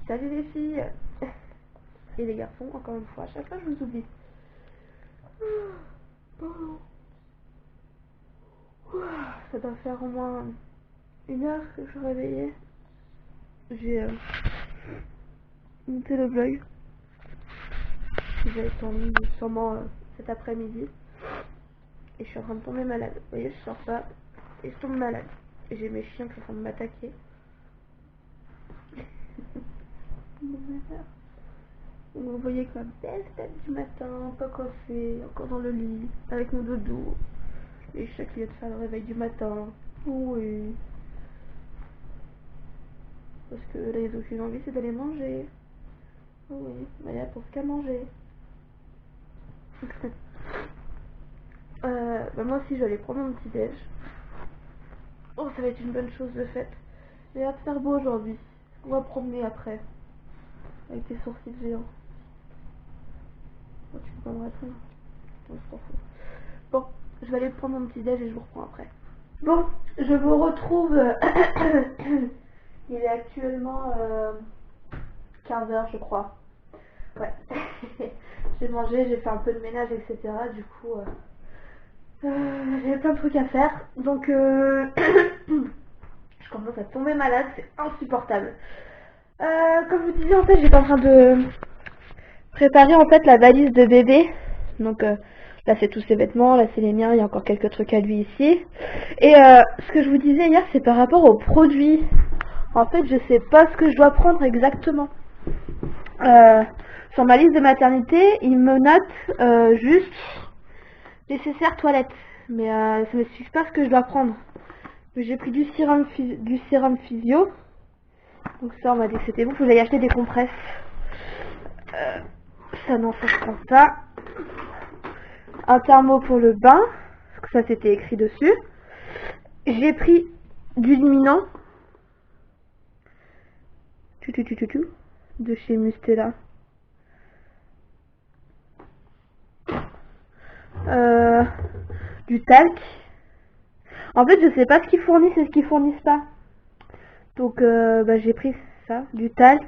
Salut les filles et les garçons, encore une fois, à chaque fois je vous oublie. Ça doit faire au moins 1 heure que je suis réveillée. J'ai monté le vlog. J'ai tourné sûrement cet après-midi. Et je suis en train de tomber malade. Vous voyez, je sors pas et je tombe malade. Et j'ai mes chiens qui sont en train de m'attaquer. Vous voyez que ma belle tête du matin, pas coiffée, encore dans le lit, avec mon doudou. Et chaque lieu de faire le réveil du matin. Oui. Parce que là, ils ont aucune envie, c'est d'aller manger. Oui, mais là, pour ce qu'à manger. Moi aussi, je vais aller prendre mon petit déj. Oh, ça va être une bonne chose de fait. Il va faire beau aujourd'hui. On va promener après. Avec tes sourcils géants. Oh, tu peux pas me répondre. On s'en fout. Bon, je vais aller prendre mon petit déj et je vous reprends après. Bon, je vous retrouve. Il est actuellement 15h, je crois. Ouais. J'ai mangé, j'ai fait un peu de ménage, etc. Du coup, j'ai plein de trucs à faire. Donc, je commence à tomber malade, c'est insupportable. Comme je vous disais, en fait, j'étais en train de préparer en fait la valise de bébé. Donc, là, c'est tous ses vêtements, là, c'est les miens, il y a encore quelques trucs à lui ici. Et ce que je vous disais hier, c'est par rapport aux produits. En fait, je sais pas ce que je dois prendre exactement. Sur ma liste de maternité, il me note juste nécessaire toilette. Mais ça ne m'explique pas ce que je dois prendre. J'ai pris du sérum physio. Donc ça, on m'a dit que c'était bon. Faut que j'aille acheter des compresses. Ça, non, ça je prends pas. Un thermo pour le bain. Parce que ça, c'était écrit dessus. J'ai pris du luminant. De chez Mustela. Du talc. En fait, je sais pas ce qu'ils fournissent et ce qu'ils fournissent pas. Donc, j'ai pris ça, du talc.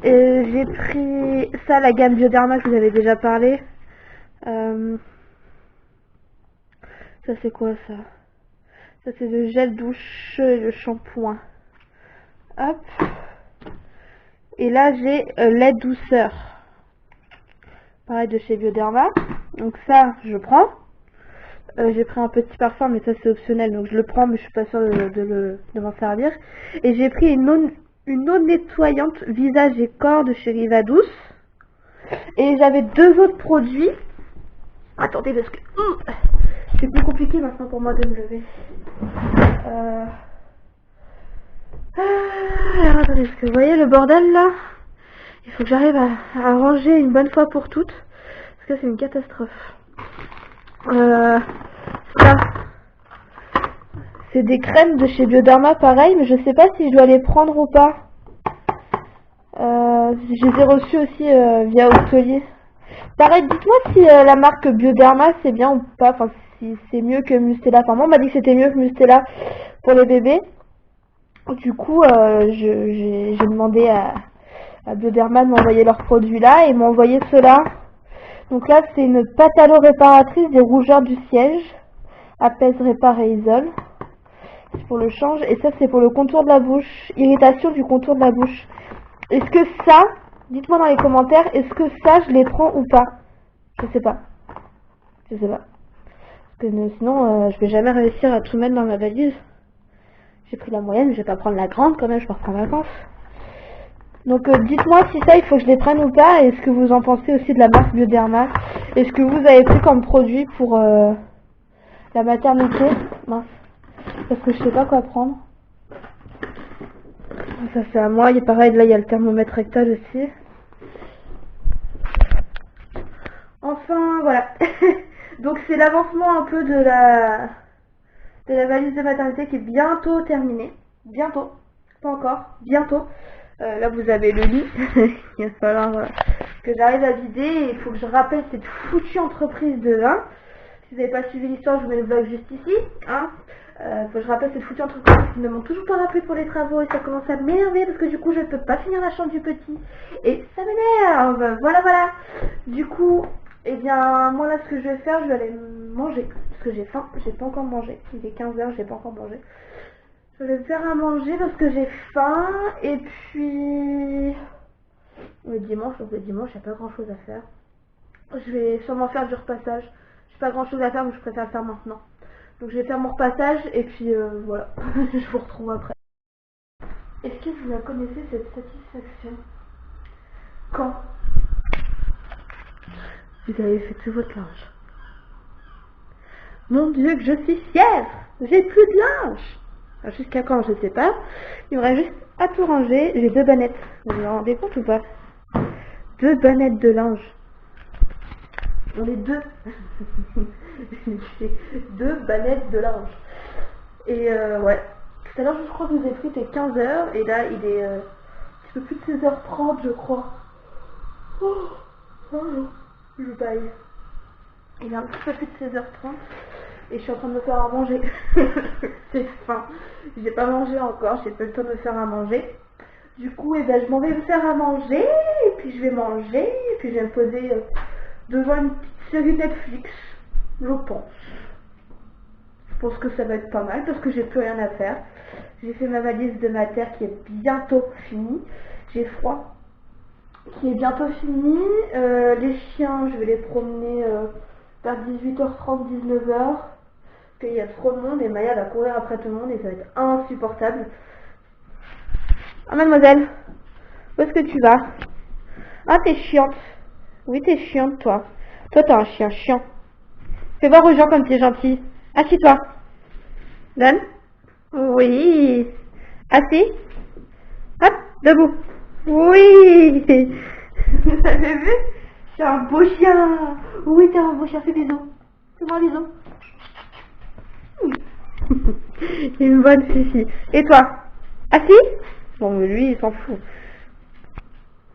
Et j'ai pris ça, la gamme Bioderma que vous avez déjà parlé. Ça, c'est quoi ça? Ça, c'est le gel douche et le shampoing. Hop. Et là, j'ai lait douceur. Pareil de chez Bioderma. Donc ça, je prends. J'ai pris un petit parfum, mais ça c'est optionnel, donc je le prends, mais je suis pas sûre de m'en servir. Et j'ai pris une eau nettoyante visage et corps de chez Rivadouce. Et j'avais 2 autres produits. Attendez, parce que c'est plus compliqué maintenant pour moi de me lever. Alors attendez, parce que vous voyez le bordel là, il faut que j'arrive à ranger une bonne fois pour toutes, parce que c'est une catastrophe. Ça, c'est des crèmes de chez Bioderma, pareil, mais je sais pas si je dois les prendre ou pas. Je les ai reçus aussi via Octolier. Pareil, dites-moi si la marque Bioderma c'est bien ou pas, enfin si c'est mieux que Mustela. Enfin moi on m'a dit que c'était mieux que Mustela pour les bébés. Du coup j'ai demandé à Bioderma de m'envoyer leurs produits là et ils m'ont envoyé cela. Donc là c'est une patalo-réparatrice des rougeurs du siège. Apaise, répare et isole. C'est pour le change. Et ça c'est pour le contour de la bouche. Irritation du contour de la bouche. Est-ce que ça, dites-moi dans les commentaires, est-ce que ça je les prends ou pas? Je sais pas. Je sais pas. Parce que sinon je vais jamais réussir à tout mettre dans ma valise. J'ai pris la moyenne, mais je vais pas prendre la grande quand même, je pars en vacances. Donc dites-moi si ça il faut que je les prenne ou pas, et ce que vous en pensez aussi de la marque Bioderma. Et ce que vous avez pris comme produit pour la maternité. Mince. Parce que je sais pas quoi prendre. Ça c'est à moi, il est pareil, là il y a le thermomètre rectal aussi. Enfin voilà. Donc c'est l'avancement un peu de la valise de maternité qui est bientôt terminée. Bientôt. Pas encore. Bientôt. Là vous avez le lit. Il va falloir que j'arrive à vider. Et il faut que je rappelle cette foutue entreprise de 1. Si vous n'avez pas suivi l'histoire, je vous mets le vlog juste ici. Hein. Faut que je rappelle cette foutue entreprise qui ne m'ont toujours pas rappelé pour les travaux et ça commence à m'énerver parce que du coup je ne peux pas finir la chambre du petit et ça m'énerve. Voilà. Du coup, eh bien moi là ce que je vais faire, je vais aller manger parce que j'ai faim, j'ai pas encore mangé. Il est 15h, j'ai pas encore mangé. Je vais me faire à manger parce que j'ai faim et puis le dimanche, donc le dimanche, il n'y a pas grand chose à faire. Je vais sûrement faire du repassage. J'ai pas grand chose à faire mais je préfère le faire maintenant. Donc je vais faire mon repassage et puis voilà, je vous retrouve après. Est-ce que vous la connaissez cette satisfaction quand vous avez fait tout votre linge? Mon Dieu que je suis fière. J'ai plus de linge. Jusqu'à quand je sais pas. Il me reste juste à tout ranger. J'ai 2 bannettes. Vous vous rendez compte ou pas? 2 bannettes de linge. On est 2. J'ai 2 bannettes de linge. Et ouais. Tout à l'heure, je crois que je vous ai pris, c'était 15h. Et là, il est un petit peu plus de 16h30, je crois. Oh, je baille. Il est un petit peu plus de 16h30. Et je suis en train de me faire à manger. C'est faim. J'ai pas mangé encore, j'ai pas eu le temps de me faire à manger. Du coup, eh ben, je m'en vais me faire à manger. Et puis je vais manger. Et puis je vais me poser devant une petite série Netflix. Je pense. Je pense que ça va être pas mal parce que j'ai plus rien à faire. J'ai fait ma valise de mater qui est bientôt finie. J'ai froid. Qui est bientôt fini. Les chiens, je vais les promener vers 18h30, 19h. Il y a trop de monde et Maya va courir après tout le monde et ça va être insupportable. Ah mademoiselle, où est-ce que tu vas? Ah t'es chiante. Oui t'es chiante toi. Toi t'es un chien chiant. Fais voir aux gens comme t'es gentil. Assis-toi. Donne. Oui. Assis. Hop, debout. Oui. Vous avez vu? Je suis un beau chien. Oui t'es un beau chien, fais bisous. Fais-moi un bisou. Une bonne fifi. Et toi? Assis? Bon, mais lui, il s'en fout.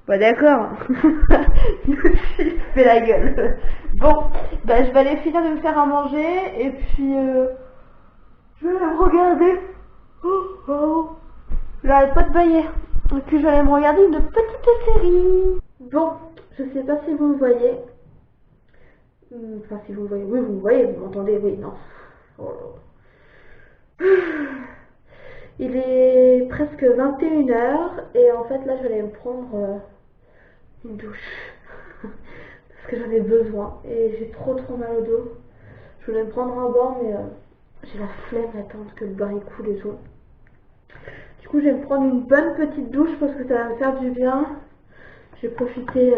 Bah d'accord. Il fait la gueule. Bon, bah je vais aller finir de me faire à manger et puis je vais aller me regarder. J'arrête pas de bailler. Et puis je vais aller me regarder une petite série. Bon, je sais pas si vous me voyez. Enfin, si vous me voyez. Oui, vous me voyez, vous m'entendez, oui, non. Oh là là. Il est presque 21h et en fait là je vais aller me prendre une douche parce que j'en ai besoin et j'ai trop mal au dos. Je voulais me prendre un bain mais j'ai la flemme d'attendre que le bain il coule et tout. Du coup je vais me prendre une bonne petite douche parce que ça va me faire du bien. Je vais profiter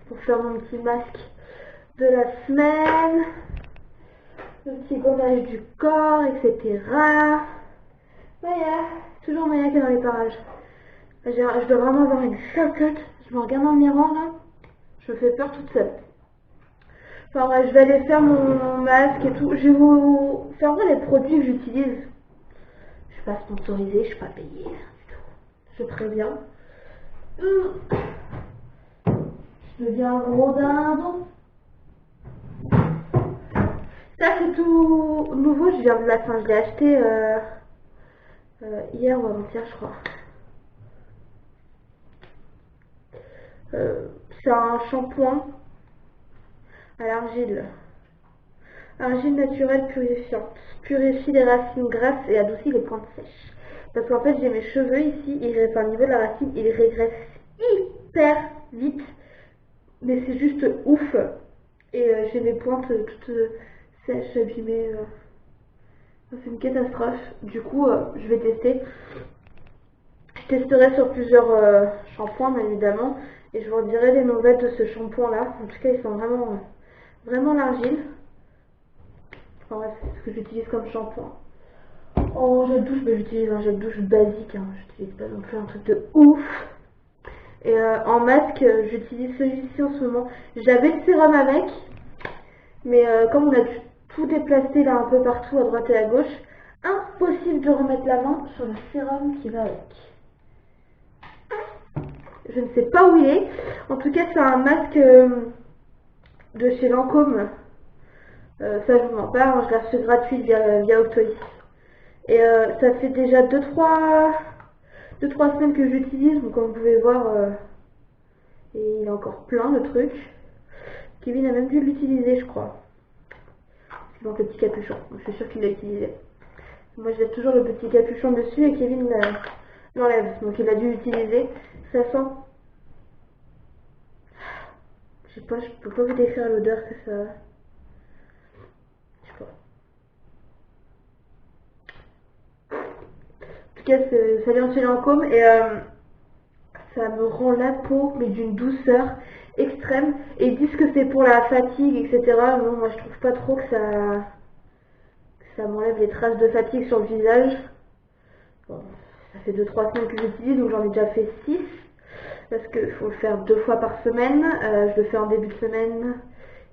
pour faire mon petit masque de la semaine, le petit gommage du corps, etc. Maya, toujours Maya qui est dans les parages. Je dois vraiment avoir une sale tête. Je me regarde dans le miroir là. Je me fais peur toute seule. Enfin bref, je vais aller faire mon masque et tout. Je vais vous faire voir les produits que j'utilise. Je suis pas sponsorisée, je suis pas payée. Je préviens. Je deviens un gros dindon. Ça c'est tout nouveau. Je viens de la fin. Je l'ai acheté hier ou avant-hier, je crois. C'est un shampoing à l'argile. Argile naturelle purifiante. Purifie les racines grasses et adoucit les pointes sèches. Parce qu'en fait, j'ai mes cheveux ici, au niveau de la racine, ils régressent hyper vite. Mais c'est juste ouf. Et j'ai mes pointes toutes sèches, abîmées. C'est une catastrophe. Du coup, je vais tester. Je testerai sur plusieurs shampoings, bien évidemment. Et je vous dirai les nouvelles de ce shampoing-là. En tout cas, ils sont vraiment l'argile. Enfin ouais, c'est ce que j'utilise comme shampoing. En gel douche, j'utilise un gel douche basique. Hein. J'utilise pas non plus un truc de ouf. Et en masque, j'utilise celui-ci en ce moment. J'avais le sérum avec. Mais comme on a dû tout déplacer là un peu partout à droite et à gauche, impossible de remettre la main sur le sérum qui va avec. Je ne sais pas où il est. En tout cas, c'est un masque de chez Lancôme. Ça, je vous en parle. Je l'ai reçu gratuit via Octolis. Et ça fait déjà 2-3 semaines que j'utilise, donc comme vous pouvez voir, et il est encore plein le truc. Kevin a même dû l'utiliser, je crois. Il manque le petit capuchon, donc je suis sûre qu'il l'a utilisé. Moi j'ai toujours le petit capuchon dessus et Kevin l'enlève, donc il a dû l'utiliser. Ça sent... Je sais pas, je peux pas vous décrire l'odeur que ça... Je sais pas. En tout cas, ça vient de chez Lancôme et ça me rend la peau, mais d'une douceur extrême. Et ils disent que c'est pour la fatigue, etc. Non, moi je trouve pas trop que ça m'enlève les traces de fatigue sur le visage. Bon, ça fait 2-3 semaines que j'utilise, donc j'en ai déjà fait 6. Parce qu'il faut le faire 2 fois par semaine. Je le fais en début de semaine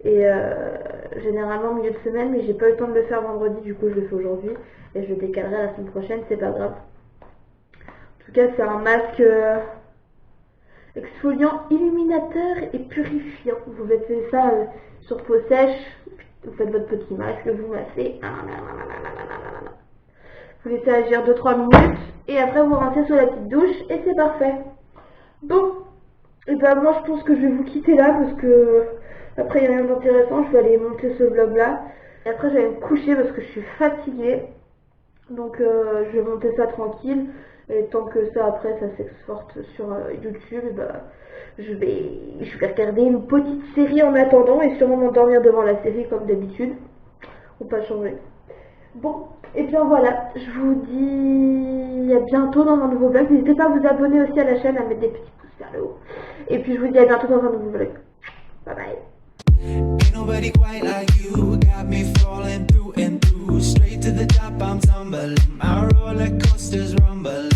et généralement au milieu de semaine, mais j'ai pas eu le temps de le faire vendredi, du coup je le fais aujourd'hui. Et je le décalerai à la semaine prochaine, c'est pas grave. En tout cas, c'est un masque exfoliant, illuminateur et purifiant. Vous mettez ça sur peau sèche, vous faites votre petit masque, vous massez. Vous laissez agir 2-3 minutes et après vous rincez sur la petite douche et c'est parfait. Bon, et ben moi je pense que je vais vous quitter là parce que après il n'y a rien d'intéressant, je vais aller monter ce vlog là. Et après je vais me coucher parce que je suis fatiguée. Donc je vais monter ça tranquille. Et tant que ça après ça s'exporte sur YouTube, et bah, je vais regarder une petite série en attendant et sûrement m'endormir devant la série comme d'habitude. On peut pas changer. Bon, et bien voilà, je vous dis à bientôt dans un nouveau vlog. N'hésitez pas à vous abonner aussi à la chaîne, à mettre des petits pouces vers le haut. Et puis je vous dis à bientôt dans un nouveau vlog. Bye bye. Ain't nobody quite like you, got me falling through and through. Straight to the top, I'm tumbling, my roller coaster's rumbling.